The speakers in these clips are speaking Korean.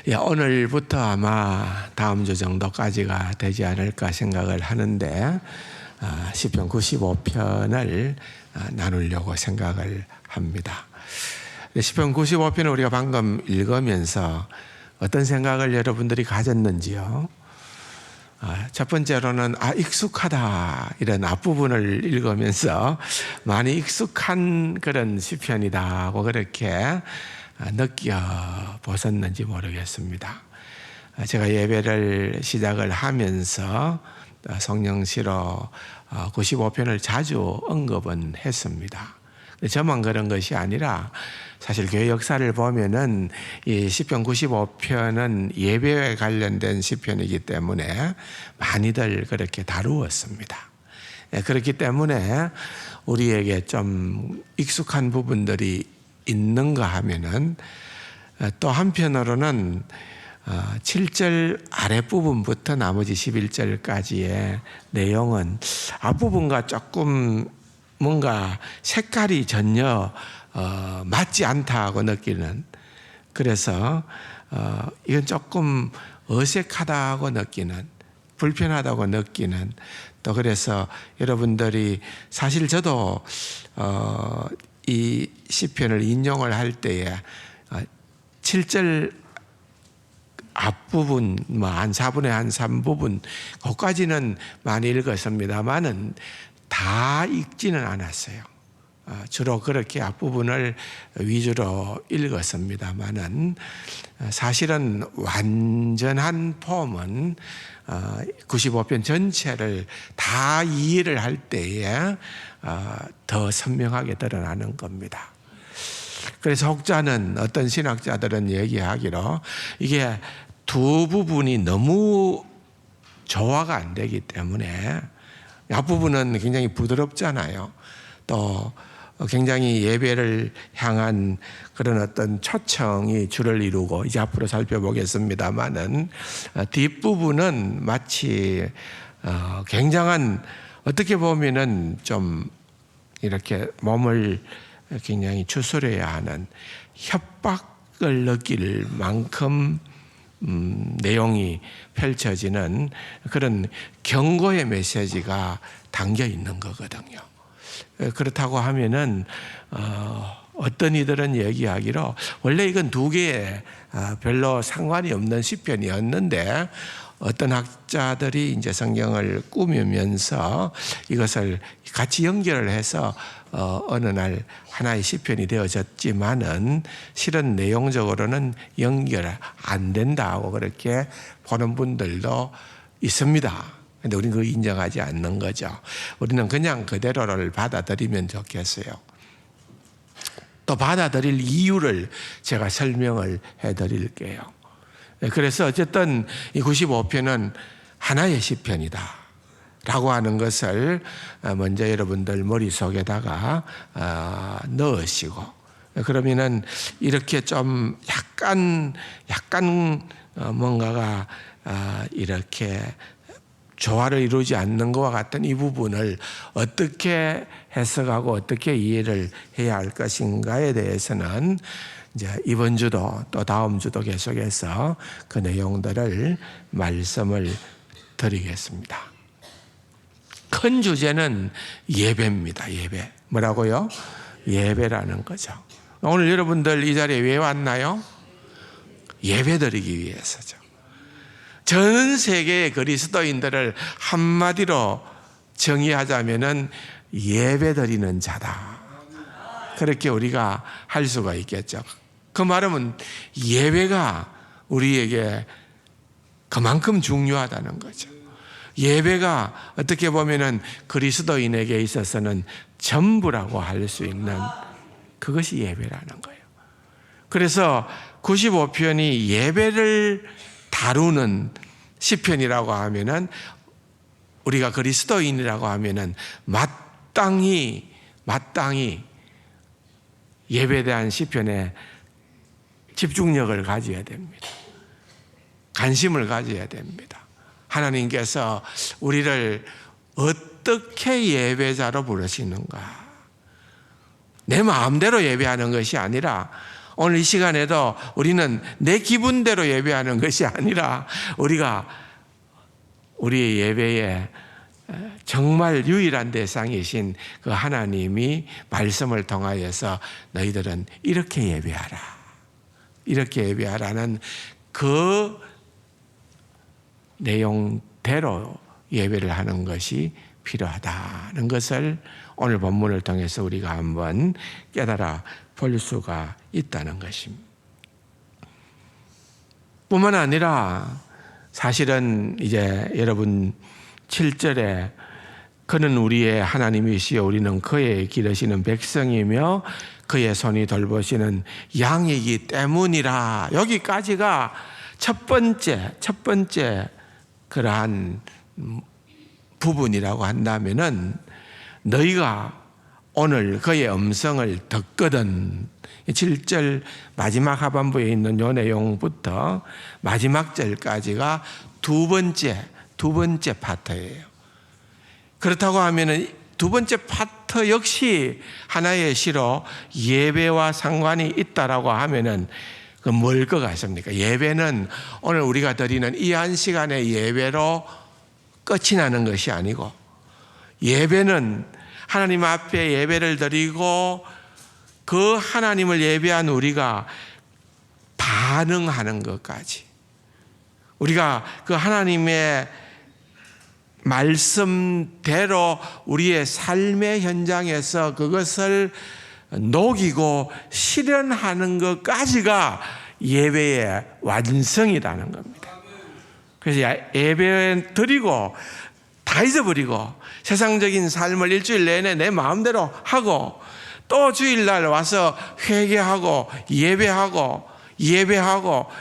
오늘부터 아마 다음 주 정도까지가 되지 않을까 생각을 하는데 시편 95편을 나누려고 생각을 합니다. 시편 95편을 우리가 방금 읽으면서 어떤 생각을 여러분들이 가졌는지요? 첫 번째로는 익숙하다, 이런 앞부분을 읽으면서 많이 익숙한 그런 시편이다 고 그렇게 느껴보셨는지 모르겠습니다. 제가 예배를 시작을 하면서 성령시로 95편을 자주 언급은 했습니다. 저만 그런 것이 아니라 사실 교회 역사를 보면은 이 시편 95편은 예배에 관련된 시편이기 때문에 많이들 그렇게 다루었습니다. 그렇기 때문에 우리에게 좀 익숙한 부분들이 있는가 하면은 또 한편으로는 7절 아랫부분부터 나머지 11절까지의 내용은 앞부분과 조금 뭔가 색깔이 전혀 맞지 않다고 느끼는, 그래서 이건 조금 어색하다고 느끼는, 불편하다고 느끼는, 또 그래서 여러분들이 사실 저도 이 시편을 인용을 할 때에 7절 앞부분 한 4분의 한 3부분 거기까지는 많이 읽었습니다만은 다 읽지는 않았어요. 주로 그렇게 앞부분을 위주로 읽었습니다만은 사실은 완전한 폼은 95편 전체를 다 이해를 할 때에 더 선명하게 드러나는 겁니다. 그래서 혹자는, 어떤 신학자들은 얘기하기로 이게 두 부분이 너무 조화가 안 되기 때문에, 앞부분은 굉장히 부드럽잖아요. 또 굉장히 예배를 향한 그런 어떤 초청이 주를 이루고, 이제 앞으로 살펴보겠습니다만은 뒷부분은 마치 굉장한, 어떻게 보면은 좀 이렇게 몸을 굉장히 추스려야 하는, 협박을 느낄 만큼 내용이 펼쳐지는 그런 경고의 메시지가 담겨 있는 거거든요. 그렇다고 하면은 어떤 이들은 얘기하기로 원래 이건 두 개의 별로 상관이 없는 시편이었는데, 어떤 학자들이 이제 성경을 꾸미면서 이것을 같이 연결을 해서 어느 날 하나의 시편이 되어졌지만은 실은 내용적으로는 연결 안 된다고 그렇게 보는 분들도 있습니다. 근데 우리는 그걸 인정하지 않는 거죠. 우리는 그냥 그대로를 받아들이면 좋겠어요. 또 받아들일 이유를 제가 설명을 해드릴게요. 그래서 어쨌든 이 95편은 하나의 시편이다 라고 하는 것을 먼저 여러분들 머릿속에다가 넣으시고, 그러면은 이렇게 좀 약간 뭔가가 이렇게 조화를 이루지 않는 것과 같은 이 부분을 어떻게 해석하고 어떻게 이해를 해야 할 것인가에 대해서는 이제 이번 주도 또 다음 주도 계속해서 그 내용들을 말씀을 드리겠습니다. 큰 주제는 예배입니다. 예배. 뭐라고요? 예배라는 거죠. 오늘 여러분들 이 자리에 왜 왔나요? 예배 드리기 위해서죠. 전 세계의 그리스도인들을 한마디로 정의하자면은 예배 드리는 자다, 그렇게 우리가 할 수가 있겠죠. 그 말은 예배가 우리에게 그만큼 중요하다는 거죠. 예배가 어떻게 보면은 그리스도인에게 있어서는 전부라고 할 수 있는, 그것이 예배라는 거예요. 그래서 95편이 예배를 다루는 시편이라고 하면은, 우리가 그리스도인이라고 하면은 마땅히 예배에 대한 시편에 집중력을 가져야 됩니다. 관심을 가져야 됩니다. 하나님께서 우리를 어떻게 예배자로 부르시는가, 내 마음대로 예배하는 것이 아니라 오늘 이 시간에도 우리는 내 기분대로 예배하는 것이 아니라 우리가 우리의 예배에 정말 유일한 대상이신 그 하나님이 말씀을 통하여서 너희들은 이렇게 예배하라, 이렇게 예배하라는 그 내용대로 예배를 하는 것이 필요하다는 것을 오늘 본문을 통해서 우리가 한번 깨달아 볼 수가 있다는 것입니다. 뿐만 아니라 사실은 이제 여러분 7절에 그는 우리의 하나님이시여 우리는 그의 기르시는 백성이며 그의 손이 돌보시는 양이기 때문이라, 여기까지가 첫 번째 그러한 부분이라고 한다면은 너희가 오늘 그의 음성을 듣거든, 7절 마지막 하반부에 있는 요 내용부터 마지막 절까지가 두 번째 파트예요. 그렇다고 하면은 두 번째 파트 역시 하나의 시로 예배와 상관이 있다라고 하면은 그 뭘 것 같습니까? 예배는 오늘 우리가 드리는 이 한 시간의 예배로 끝이 나는 것이 아니고, 예배는 하나님 앞에 예배를 드리고 그 하나님을 예배한 우리가 반응하는 것까지, 우리가 그 하나님의 말씀대로 우리의 삶의 현장에서 그것을 녹이고 실현하는 것까지가 예배의 완성이라는 겁니다. 그래서 예배 드리고 다 잊어버리고 세상적인 삶을 일주일 내내 내 마음대로 하고 또 주일날 와서 회개하고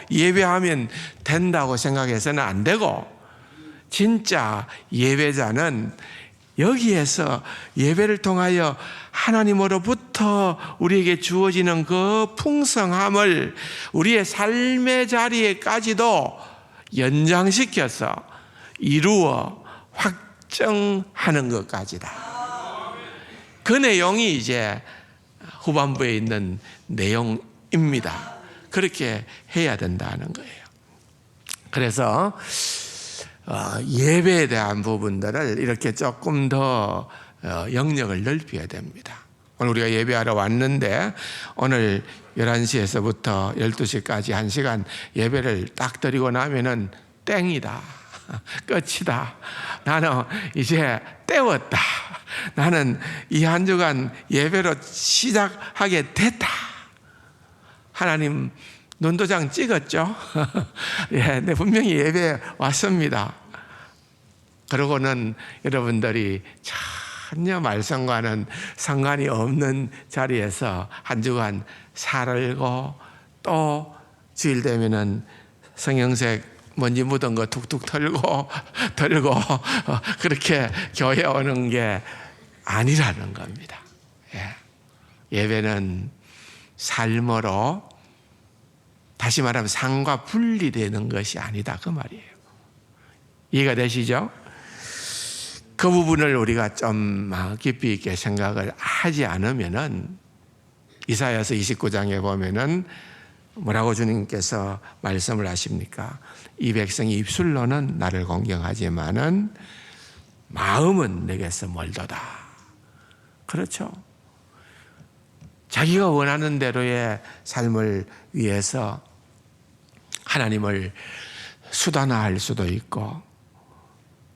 예배하면 된다고 생각해서는 안 되고, 진짜 예배자는 여기에서 예배를 통하여 하나님으로부터 우리에게 주어지는 그 풍성함을 우리의 삶의 자리에까지도 연장시켜서 이루어 확정하는 것까지다. 그 내용이 이제 후반부에 있는 내용입니다. 그렇게 해야 된다는 거예요. 그래서 예배에 대한 부분들을 이렇게 조금 더 영역을 넓혀야 됩니다. 오늘 우리가 예배하러 왔는데 오늘 11시에서부터 12시까지 1시간 예배를 딱 드리고 나면은 땡이다, 끝이다, 나는 이제 때웠다, 나는 이 한 주간 예배로 시작하게 됐다, 하나님 눈도장 찍었죠? 예, 네, 분명히 예배에 왔습니다. 그러고는 여러분들이 전혀 말씀과는 상관이 없는 자리에서 한 주간 살고 또 주일 되면은 성형색 먼지 묻은 거 툭툭 털고 그렇게 교회 오는 게 아니라는 겁니다. 예. 예배는 삶으로, 다시 말하면 상과 분리되는 것이 아니다, 그 말이에요. 이해가 되시죠? 그 부분을 우리가 좀 깊이 있게 생각을 하지 않으면은 이사야서 29장에 보면은 뭐라고 주님께서 말씀을 하십니까? 이 백성이 입술로는 나를 공경하지만은 마음은 내게서 멀도다. 그렇죠? 자기가 원하는 대로의 삶을 위해서 하나님을 수단화할 수도 있고,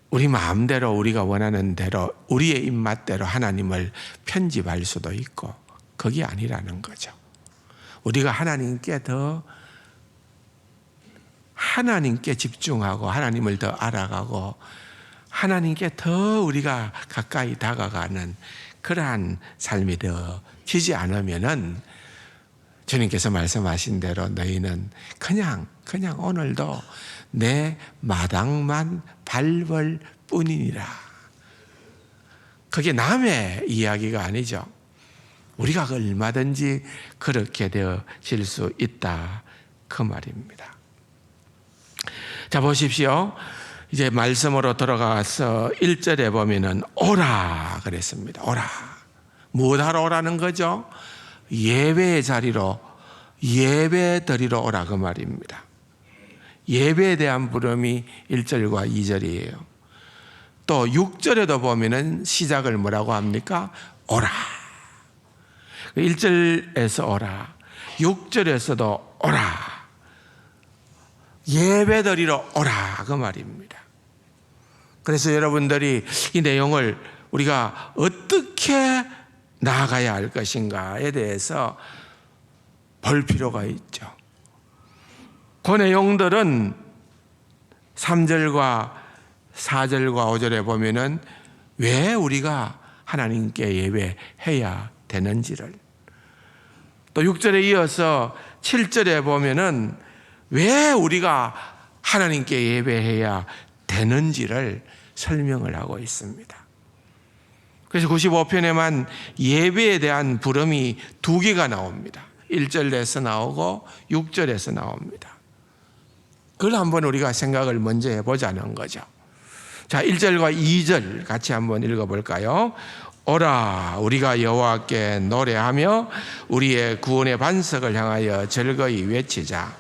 우리 마음대로 우리가 원하는 대로 우리의 입맛대로 하나님을 편집할 수도 있고, 그게 아니라는 거죠. 우리가 하나님께 집중하고 하나님을 더 알아가고 하나님께 더 우리가 가까이 다가가는 그러한 삶이 되어지지 않으면은 주님께서 말씀하신 대로 너희는 그냥 오늘도 내 마당만 밟을 뿐이니라. 그게 남의 이야기가 아니죠. 우리가 얼마든지 그렇게 되어질 수 있다, 그 말입니다. 자, 보십시오. 이제 말씀으로 들어가서 1절에 보면은 오라 그랬습니다. 오라. 무엇하러 오라는 거죠? 예배의 자리로 예배 드리러 오라 그 말입니다. 예배에 대한 부름이 1절과 2절이에요. 또 6절에도 보면은 시작을 뭐라고 합니까? 오라. 1절에서 오라, 6절에서도 오라, 예배 드리러 오라 그 말입니다. 그래서 여러분들이 이 내용을 우리가 어떻게 나아가야 할 것인가에 대해서 볼 필요가 있죠. 그 내용들은 3절과 4절과 5절에 보면은 왜 우리가 하나님께 예배해야 되는지를, 또 6절에 이어서 7절에 보면은 왜 우리가 하나님께 예배해야 되는지를 설명을 하고 있습니다. 그래서 95편에만 예배에 대한 부름이 2개가 나옵니다. 1절에서 나오고 6절에서 나옵니다. 그걸 한번 우리가 생각을 먼저 해보자는 거죠. 자, 1절과 2절 같이 한번 읽어볼까요? 오라, 우리가 여호와께 노래하며 우리의 구원의 반석을 향하여 즐거이 외치자.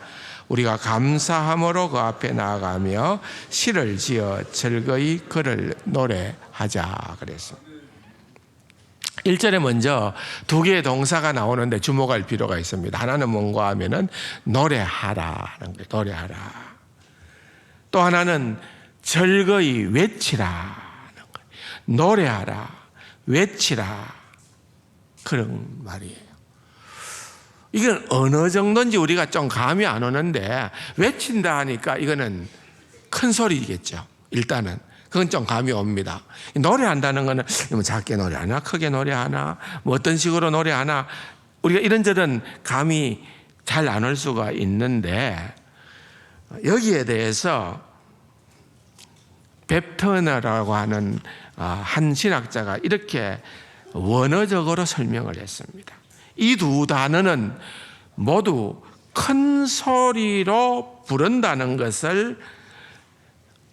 우리가 감사함으로 그 앞에 나아가며 시를 지어 즐거이 그를 노래하자 그랬습니다. 1절에 먼저 2개의 동사가 나오는데 주목할 필요가 있습니다. 하나는 뭔가 하면은 노래하라는 거예요. 노래하라. 또 하나는 즐거이 외치라는 거예요. 노래하라, 외치라, 그런 말이에요. 이건 어느 정도인지 우리가 좀 감이 안 오는데, 외친다 하니까 이거는 큰 소리겠죠. 일단은 그건 좀 감이 옵니다. 노래한다는 거는 뭐 작게 노래하나 크게 노래하나 뭐 어떤 식으로 노래하나 우리가 이런저런 감이 잘 안 올 수가 있는데, 여기에 대해서 뱁터너라고 하는 한 신학자가 이렇게 원어적으로 설명을 했습니다. 이 2 단어는 모두 큰 소리로 부른다는 것을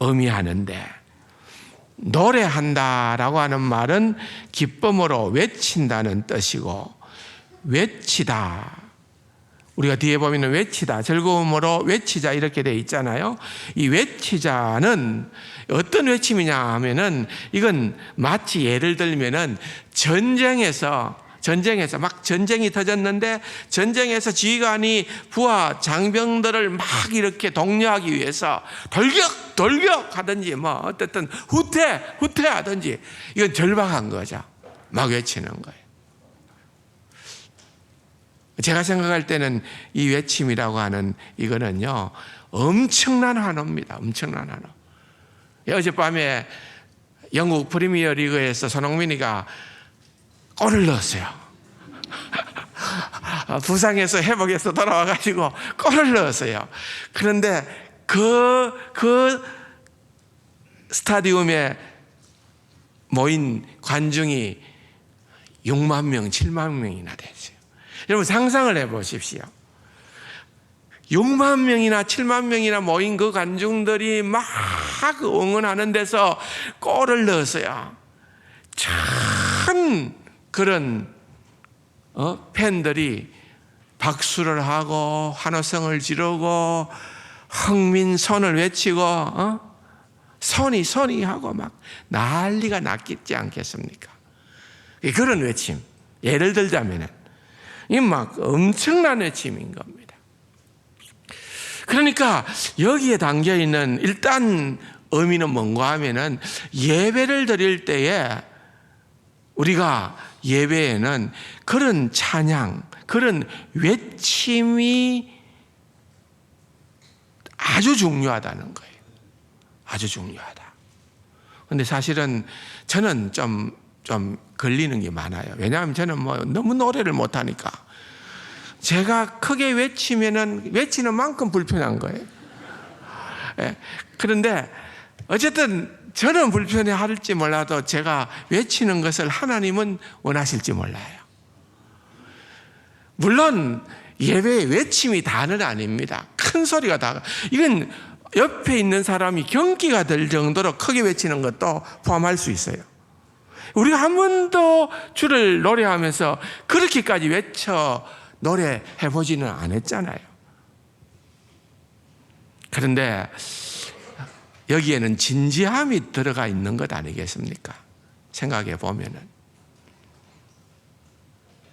의미하는데, 노래한다라고 하는 말은 기쁨으로 외친다는 뜻이고, 외치다, 우리가 뒤에 보면 외치다, 즐거움으로 외치자 이렇게 되어 있잖아요. 이 외치자는 어떤 외침이냐 하면은, 이건 마치 예를 들면은 전쟁에서 막 전쟁이 터졌는데, 전쟁에서 지휘관이 부하 장병들을 막 이렇게 독려하기 위해서 돌격 하든지 뭐 어쨌든 후퇴 하든지, 이건 절박한 거죠. 막 외치는 거예요. 제가 생각할 때는 이 외침이라고 하는 이거는요, 엄청난 환호입니다. 엄청난 환호. 어젯밤에 영국 프리미어 리그에서 손흥민이가 골을 넣었어요. 부상에서 회복해서 돌아와가지고 골을 넣었어요. 그런데 그 스타디움에 모인 관중이 6만 명, 7만 명이나 됐어요. 여러분 상상을 해보십시오. 6만 명이나 7만 명이나 모인 그 관중들이 막 응원하는 데서 골을 넣었어요. 참 그런 팬들이 박수를 하고 환호성을 지르고 흥민선을 외치고 선이 하고 막 난리가 났겠지 않겠습니까? 그런 외침, 예를 들자면은 이 막 엄청난 외침인 겁니다. 그러니까 여기에 담겨 있는 일단 의미는 뭔가 하면은, 예배를 드릴 때에 우리가 예배에는 그런 찬양, 그런 외침이 아주 중요하다는 거예요. 아주 중요하다. 그런데 사실은 저는 좀 걸리는 게 많아요. 왜냐하면 저는 뭐 너무 노래를 못하니까, 제가 크게 외치면은 외치는 만큼 불편한 거예요. 그런데 어쨌든 저는 불편해 할지 몰라도 제가 외치는 것을 하나님은 원하실지 몰라요. 물론 예배의 외침이 다는 아닙니다. 큰 소리가 다, 이건 옆에 있는 사람이 경기가 될 정도로 크게 외치는 것도 포함할 수 있어요. 우리가 한 번도 주를 노래하면서 그렇게까지 외쳐 노래해보지는 않았잖아요. 그런데 여기에는 진지함이 들어가 있는 것 아니겠습니까? 생각해 보면은.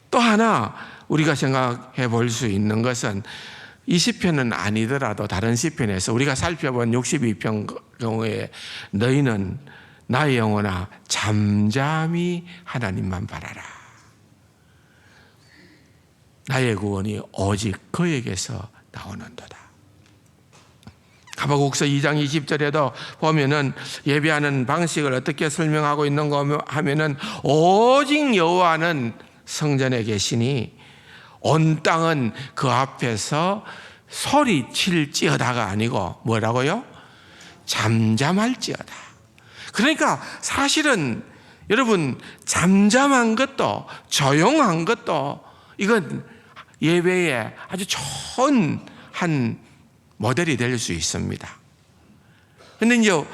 또 하나 우리가 생각해 볼 수 있는 것은 이 시편은 아니더라도 다른 시편에서 우리가 살펴본 62편 경우에 너희는 나의 영혼아 잠잠히 하나님만 바라라. 나의 구원이 오직 그에게서 나오는도다. 하박국서 2장 20절에도 보면은 예배하는 방식을 어떻게 설명하고 있는가 하면은 오직 여호와는 성전에 계시니 온 땅은 그 앞에서 소리칠지어다가 아니고 뭐라고요? 잠잠할지어다. 그러니까 사실은 여러분 잠잠한 것도 조용한 것도 이건 예배의 아주 좋은 한 모델이 될 수 있습니다. 그런데 이제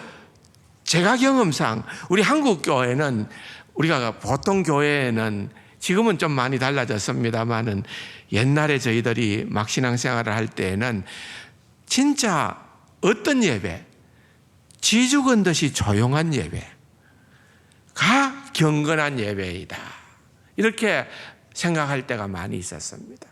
제가 경험상 우리 한국 교회는 우리가 보통 교회에는 지금은 좀 많이 달라졌습니다만은 옛날에 저희들이 막 신앙생활을 할 때에는 진짜 어떤 예배, 쥐 죽은 듯이 조용한 예배가 경건한 예배이다. 이렇게 생각할 때가 많이 있었습니다.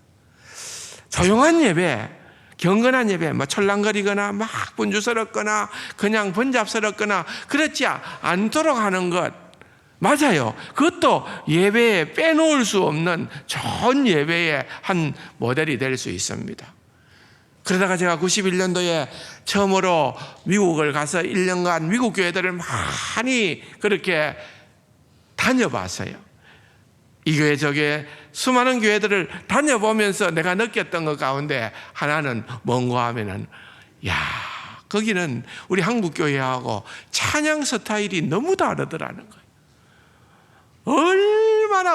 조용한 예배, 경건한 예배, 뭐 철랑거리거나 막 분주스럽거나 그냥 번잡스럽거나 그렇지 않도록 하는 것 맞아요. 그것도 예배에 빼놓을 수 없는 좋은 예배의 한 모델이 될 수 있습니다. 그러다가 제가 91년도에 처음으로 미국을 가서 1년간 미국 교회들을 많이 그렇게 다녀봤어요. 이 교회 저 교회 수많은 교회들을 다녀보면서 내가 느꼈던 것 가운데 하나는 뭔가 하면은 거기는 우리 한국 교회하고 찬양 스타일이 너무 다르더라는 거예요.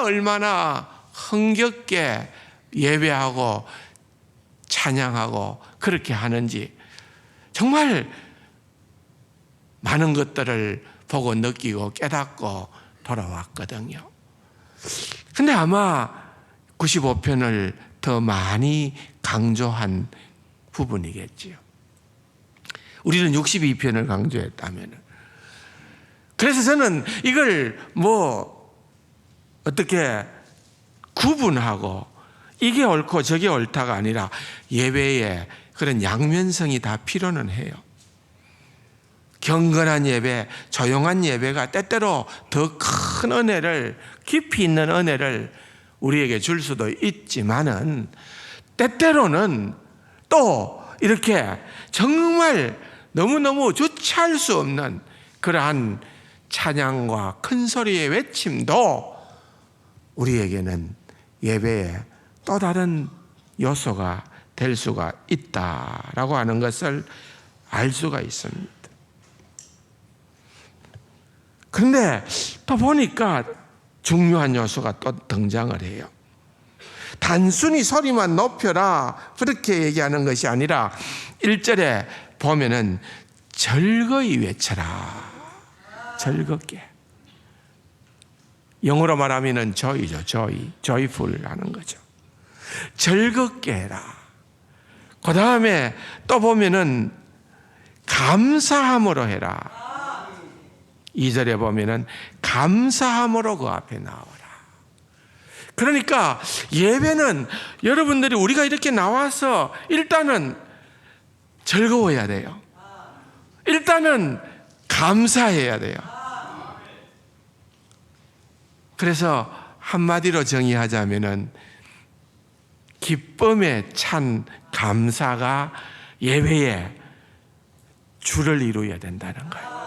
얼마나 흥겹게 예배하고 찬양하고 그렇게 하는지 정말 많은 것들을 보고 느끼고 깨닫고 돌아왔거든요. 근데 아마 95편을 더 많이 강조한 부분이겠지요. 우리는 62편을 강조했다면. 그래서 저는 이걸 어떻게 구분하고 이게 옳고 저게 옳다가 아니라 예배에 그런 양면성이 다 필요는 해요. 경건한 예배, 조용한 예배가 때때로 더 큰 은혜를, 깊이 있는 은혜를 우리에게 줄 수도 있지만은 때때로는 또 이렇게 정말 너무너무 주체할 수 없는 그러한 찬양과 큰 소리의 외침도 우리에게는 예배의 또 다른 요소가 될 수가 있다라고 하는 것을 알 수가 있습니다. 그런데 또 보니까 중요한 요소가 또 등장을 해요. 단순히 소리만 높여라 그렇게 얘기하는 것이 아니라 1절에 보면은 즐거이 외쳐라. 즐겁게. 영어로 말하면은 joy죠. joyful 하는 거죠. 즐겁게 해라. 그 다음에 또 보면은 감사함으로 해라. 2절에 보면은 감사함으로 그 앞에 나오라. 그러니까 예배는 여러분들이 우리가 이렇게 나와서 일단은 즐거워야 돼요. 일단은 감사해야 돼요. 그래서 한마디로 정의하자면은 기쁨에 찬 감사가 예배의 주를 이루어야 된다는 거예요.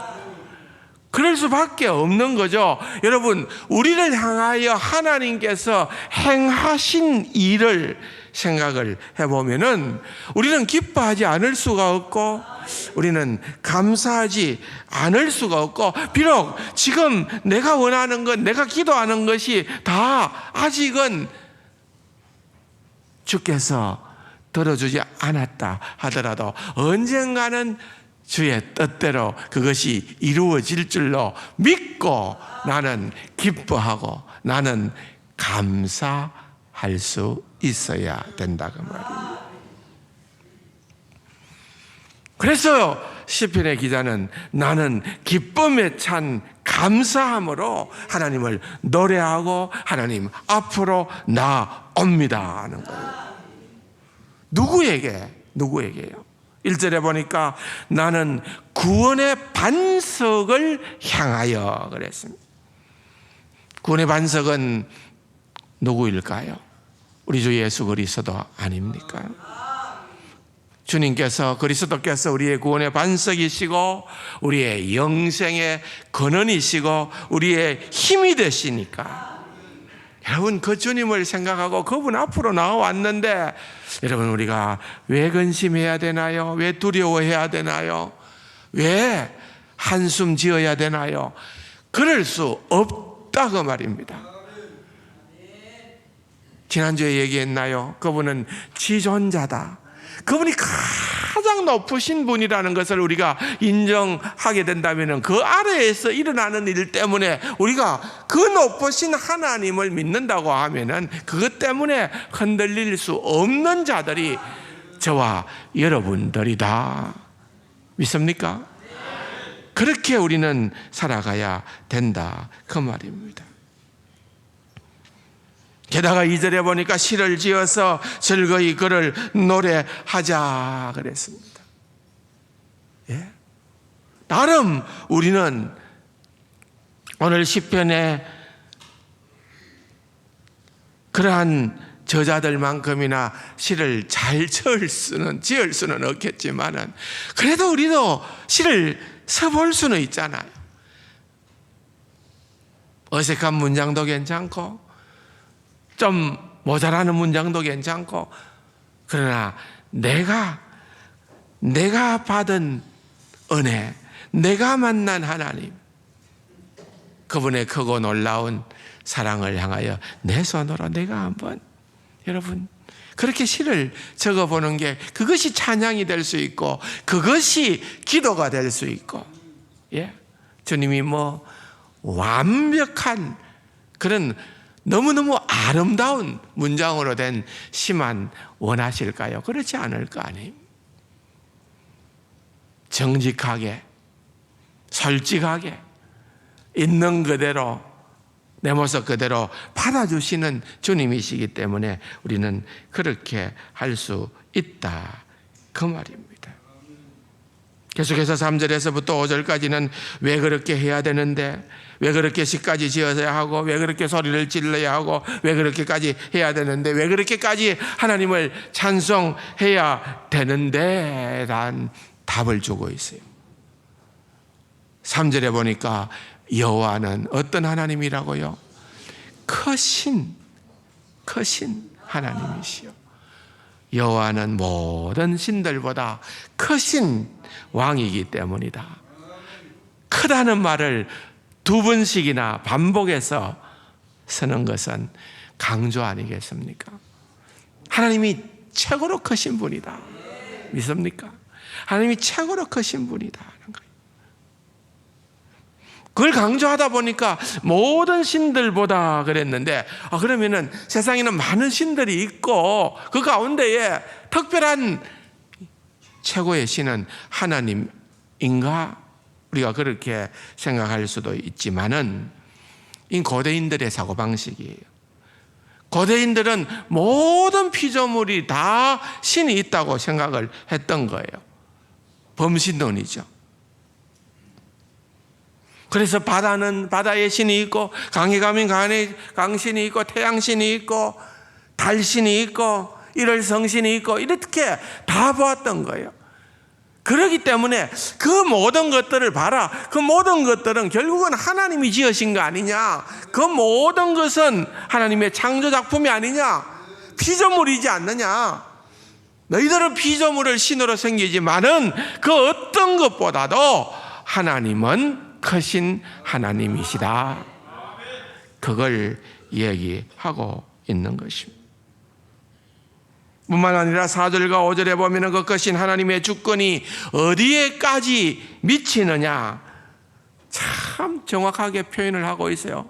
그럴 수밖에 없는 거죠. 여러분, 우리를 향하여 하나님께서 행하신 일을 생각을 해보면은 우리는 기뻐하지 않을 수가 없고 우리는 감사하지 않을 수가 없고 비록 지금 내가 원하는 것, 내가 기도하는 것이 다 아직은 주께서 들어주지 않았다 하더라도 언젠가는 주의 뜻대로 그것이 이루어질 줄로 믿고 나는 기뻐하고 나는 감사할 수 있어야 된다 그 말입니다. 그래서 시편의 기자는 나는 기쁨에 찬 감사함으로 하나님을 노래하고 하나님 앞으로 나옵니다 하는 거예요. 누구에게요? 1절에 보니까 나는 구원의 반석을 향하여 그랬습니다. 구원의 반석은 누구일까요? 우리 주 예수 그리스도 아닙니까? 주님께서 그리스도께서 우리의 구원의 반석이시고 우리의 영생의 근원이시고 우리의 힘이 되시니까 여러분 그 주님을 생각하고 그분 앞으로 나와왔는데 여러분 우리가 왜 근심해야 되나요? 왜 두려워해야 되나요? 왜 한숨 지어야 되나요? 그럴 수 없다고 말입니다. 지난주에 얘기했나요? 그분은 지존자다. 그분이 가장 높으신 분이라는 것을 우리가 인정하게 된다면 그 아래에서 일어나는 일 때문에 우리가 그 높으신 하나님을 믿는다고 하면 그것 때문에 흔들릴 수 없는 자들이 저와 여러분들이다. 믿습니까? 그렇게 우리는 살아가야 된다 그 말입니다. 게다가 2절에 보니까 시를 지어서 즐거이 그를 노래하자 그랬습니다. 예? 나름 우리는 오늘 시편에 그러한 저자들만큼이나 시를 잘 지을 수는 없겠지만은 그래도 우리도 시를 써볼 수는 있잖아요. 어색한 문장도 괜찮고 좀 모자라는 문장도 괜찮고 그러나 내가 받은 은혜, 내가 만난 하나님, 그분의 크고 놀라운 사랑을 향하여 내 손으로 내가 한번 여러분 그렇게 시를 적어보는 게 그것이 찬양이 될 수 있고 그것이 기도가 될 수 있고 예? 주님이 뭐 완벽한 그런 너무너무 아름다운 문장으로 된 시만 원하실까요? 그렇지 않을 거 아니에요. 정직하게 솔직하게 있는 그대로 내 모습 그대로 받아주시는 주님이시기 때문에 우리는 그렇게 할 수 있다 그 말입니다. 계속해서 3절에서부터 5절까지는 왜 그렇게 해야 되는데 왜 그렇게 시까지 지어야 하고 왜 그렇게 소리를 질러야 하고 왜 그렇게까지 해야 되는데 왜 그렇게까지 하나님을 찬송해야 되는데 라는 답을 주고 있어요. 3절에 보니까 여호와는 어떤 하나님이라고요? 크신 하나님이시요. 여호와는 모든 신들보다 크신 왕이기 때문이다. 크다는 말을 두 번씩이나 반복해서 쓰는 것은 강조 아니겠습니까? 하나님이 최고로 크신 분이다. 믿습니까? 하나님이 최고로 크신 분이다 하는 거예요. 그걸 강조하다 보니까 모든 신들보다 그랬는데 그러면은 세상에는 많은 신들이 있고 그 가운데에 특별한 최고의 신은 하나님인가? 우리가 그렇게 생각할 수도 있지만은 이 고대인들의 사고방식이에요. 고대인들은 모든 피조물이 다 신이 있다고 생각을 했던 거예요. 범신론이죠. 그래서 바다는 바다의 신이 있고 강에 가면 강신이 있고 태양신이 있고 달신이 있고 일월성신이 있고 이렇게 다 보았던 거예요. 그렇기 때문에 그 모든 것들을 봐라. 그 모든 것들은 결국은 하나님이 지으신 거 아니냐. 그 모든 것은 하나님의 창조작품이 아니냐. 피조물이지 않느냐. 너희들은 피조물을 신으로 생기지만은 그 어떤 것보다도 하나님은 크신 하나님이시다. 그걸 얘기하고 있는 것입니다. 뿐만 아니라 4절과 5절에 보면 그 크신 하나님의 주권이 어디에까지 미치느냐 참 정확하게 표현을 하고 있어요.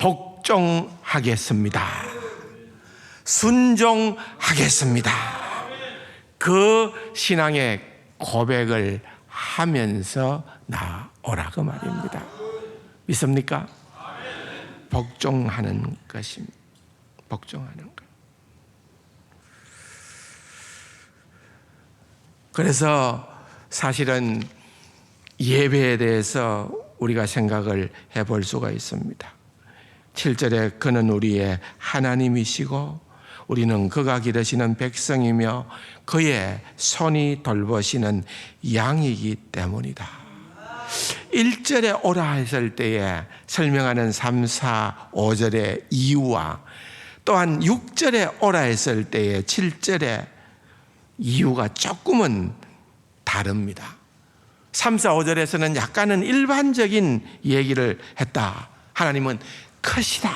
복종하겠습니다. 순종하겠습니다. 그 신앙의 고백을 하면서 나오라 그 말입니다. 믿습니까? 복종하는 것입니다. 복종하는 것. 그래서 사실은 예배에 대해서 우리가 생각을 해볼 수가 있습니다. 7절에 그는 우리의 하나님이시고 우리는 그가 기르시는 백성이며 그의 손이 돌보시는 양이기 때문이다. 1절에 오라 했을 때에 설명하는 3, 4, 5절의 이유와 또한 6절에 오라 했을 때에 7절의 이유가 조금은 다릅니다. 3, 4, 5절에서는 약간은 일반적인 얘기를 했다. 하나님은 크시다,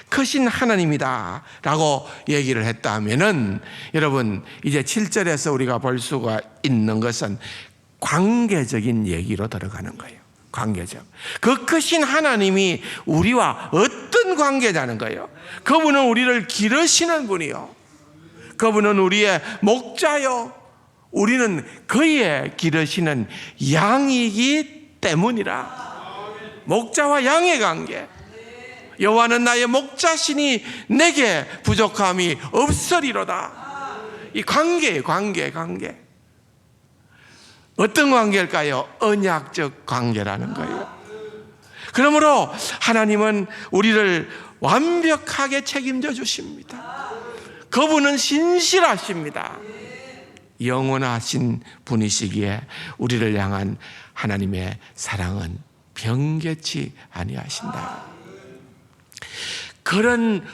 크신 하나님이다 라고 얘기를 했다면은 여러분 이제 7절에서 우리가 볼 수가 있는 것은 관계적인 얘기로 들어가는 거예요. 관계적. 그 크신 하나님이 우리와 어떤 관계자는 거예요. 그분은 우리를 기르시는 분이요, 그분은 우리의 목자요, 우리는 그의 기르시는 양이기 때문이라. 목자와 양의 관계. 여호와는 나의 목자시니 내게 부족함이 없으리로다. 이 관계예요. 관계. 어떤 관계일까요? 언약적 관계라는 거예요. 그러므로 하나님은 우리를 완벽하게 책임져 주십니다. 그분은 신실하십니다. 영원하신 분이시기에 우리를 향한 하나님의 사랑은 변개치 아니하신다. 그런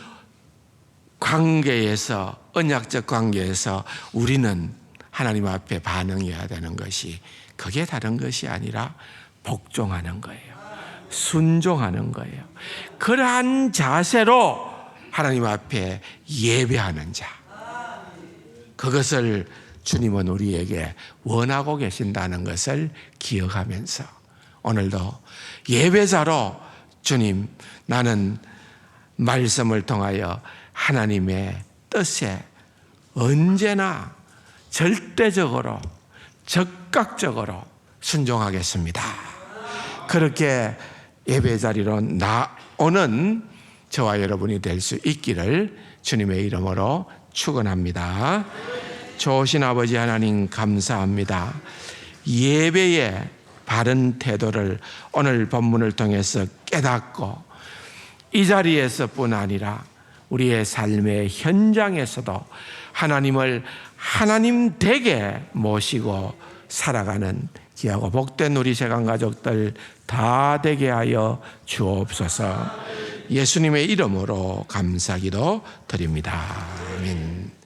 관계에서, 언약적 관계에서 우리는 하나님 앞에 반응해야 되는 것이, 그게 다른 것이 아니라 복종하는 거예요. 순종하는 거예요. 그러한 자세로 하나님 앞에 예배하는 자, 그것을 주님은 우리에게 원하고 계신다는 것을 기억하면서 오늘도 예배자로 주님, 나는 말씀을 통하여 하나님의 뜻에 언제나 절대적으로 적극적으로 순종하겠습니다. 그렇게 예배 자리로 나오는 저와 여러분이 될 수 있기를 주님의 이름으로 축원합니다. 좋으신 아버지 하나님 감사합니다. 예배의 바른 태도를 오늘 본문을 통해서 깨닫고 이 자리에서뿐 아니라 우리의 삶의 현장에서도 하나님을 하나님 댁에 모시고 살아가는 귀하고 복된 우리 세간 가족들 다 되게 하여 주옵소서. 예수님의 이름으로 감사기도 드립니다. 아멘.